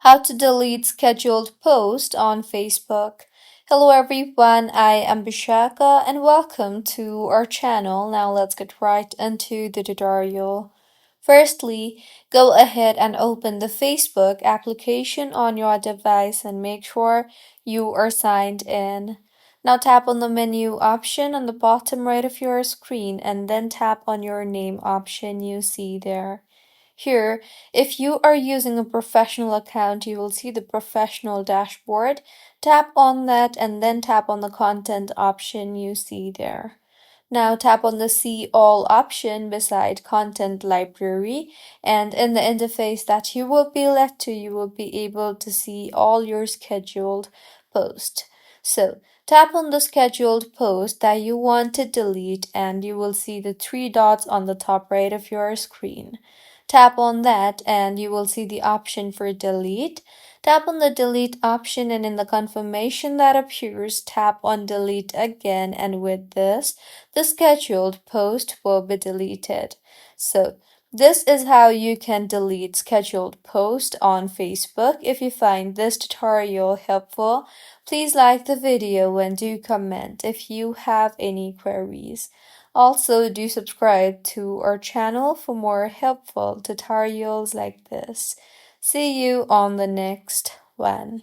How to delete scheduled posts on Facebook. Hello everyone, I am Bishaka and welcome to our channel. Now let's get right into the tutorial. Firstly, go ahead and open the Facebook application on your device and make sure you are signed in. Now tap on the menu option on the bottom right of your screen and then tap on your name option you see there. Here, if you are using a professional account, you will see the professional dashboard. Tap on that and then tap on the content option you see there. Now tap on the See All option beside Content Library, and in the interface that you will be led to, you will be able to see all your scheduled posts. So tap on the scheduled post that you want to delete, and you will see the three dots on the top right of your screen. Tap on that and you will see the option for delete. Tap on the delete option and in the confirmation that appears, tap on delete again, and with this, the scheduled post will be deleted. So this is how you can delete scheduled posts on Facebook. If you find this tutorial helpful, please like the video and do comment if you have any queries. Also, do subscribe to our channel for more helpful tutorials like this. See you on the next one.